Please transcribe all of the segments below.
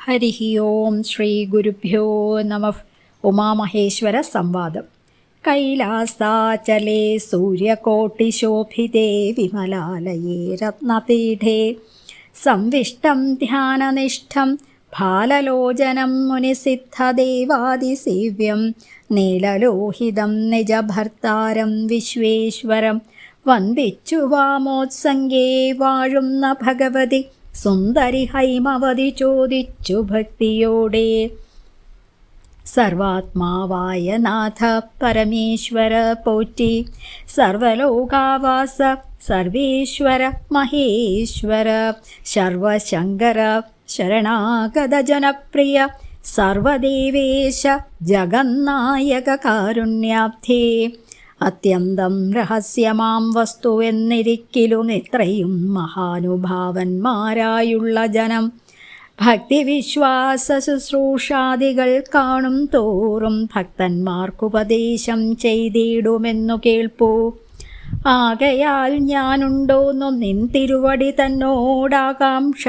ഹരി ഓം ശ്രീ ഗുരുഭ്യോ നമഃ. ഉമാമഹേശ്വര സംവാദം. കൈലാസാചലേ സൂര്യകോട്ടിശോഭിതേ വിമലാലയേ രത്നപീഠേ സംവിഷ്ടം ധ്യാനനിഷ്ഠം ഫാലലോചനം മുനിസിദ്ധദേവാദിസേവ്യം നീലലോഹിതം നിജഭർത്താരം വിശ്വേശ്വരം വന്ദിച്ചു വാമോത്സംഗേ വാഴുന്ന ഭഗവതി സുന്ദരി ഹൈമവതി ചോദിച്ചു ഭക്തിയോടെ. സർവാത്മാവായ നാഥ പരമേശ്വര പോറ്റി, സർവലോകാവാസ സർവേശ്വര മഹേശ്വര, ശർവശങ്കര ശരണാഗത ജനപ്രിയ, സർവദേവേശ ജഗന്നായക കാരുണ്യാബ്ധേ. അത്യന്തം രഹസ്യമാം വസ്തുവെന്നിരിക്കിലും ഇത്രയും മഹാനുഭാവന്മാരായുള്ള ജനം ഭക്തിവിശ്വാസ ശുശ്രൂഷാദികൾ കാണും തോറും ഭക്തന്മാർക്കുപദേശം ചെയ്തിടുമെന്നു കേൾപ്പൂ. ആകയാൽ ഞാനുണ്ടോന്നു നിൻ തിരുവടി തന്നോടാകാംക്ഷ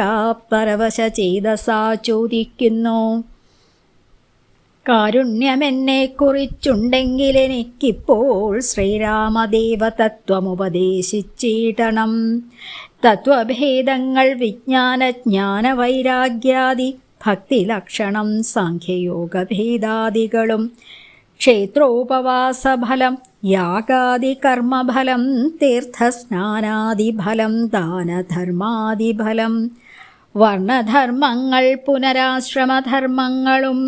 പരവശ ചേതസാ ചോദിക്കുന്നു. കാരുണ്യമെന്നെ കുറിച്ചുണ്ടെങ്കിലെനിക്കിപ്പോൾ ശ്രീരാമദേവ തത്വമുപദേശിച്ചിടണം. തത്വഭേദങ്ങൾ വിജ്ഞാനജ്ഞാനവൈരാഗ്യാദി ഭക്തിലക്ഷണം സാഖ്യയോഗഭേദാദികളും ക്ഷേത്രോപവാസഫലം യാഗാദി കർമ്മഫലം തീർത്ഥസ്നാനാദിഫലം ദാനധർമാദിഫലം വർണ്ണധർമ്മങ്ങൾ പുനരാശ്രമധർമ്മങ്ങളും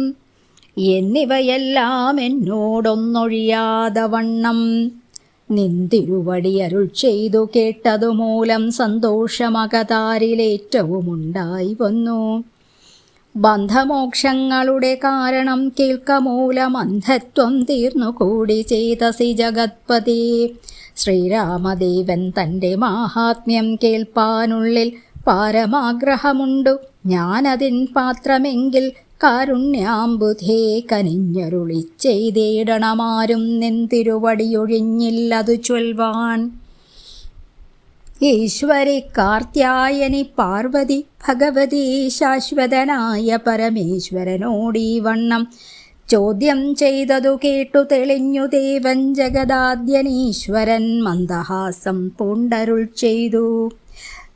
എന്നിവയെല്ലാം എന്നോടൊന്നൊഴിയാതെ വണ്ണം നിന്തിരുവടി അരുൾ ചെയ്തു കേട്ടതുമൂലം സന്തോഷമകതാരിലേറ്റവും ഉണ്ടായി വന്നു. ബന്ധമോക്ഷങ്ങളുടെ കാരണം കേൾക്കമൂലം അന്ധത്വം തീർന്നുകൂടി ചേതസി ജഗത്പതി. ശ്രീരാമദേവൻ തൻ്റെ മാഹാത്മ്യം കേൾപ്പാനുള്ളിൽ പാരമാഗ്രഹമുണ്ടു. ഞാനതിൻ പാത്രമെങ്കിൽ കാരുണ്യാംബുധേ കനിഞ്ഞരുളി ചെയ്തിടണമാരും നിൻ തിരുവടിയൊഴിഞ്ഞില്ലതു ചൊൽവാൻ. ഈശ്വരി കാർത്യായനി പാർവതി ഭഗവതി ശാശ്വതനായ പരമേശ്വരനോടീ വണ്ണം ചോദ്യം ചെയ്തതു കേട്ടു തെളിഞ്ഞു ദേവൻ ജഗദാദ്യനീശ്വരൻ മന്ദഹാസം പൂണ്ടരുൾ ചെയ്തു.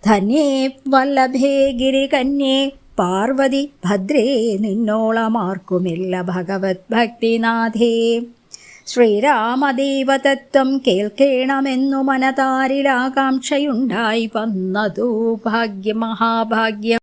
ധന്യേ വല്ലഭേ ഗിരികന്യേ പാർവതി ഭദ്രേ നിന്നോളമാർക്കുമില്ല ഭഗവത് ഭക്തിനാഥേ. ശ്രീരാമദേവതത്വം കേൾക്കേണമെന്നു മനതാരിലാകാംക്ഷയുണ്ടായി വന്നതു മഹാഭാഗ്യം.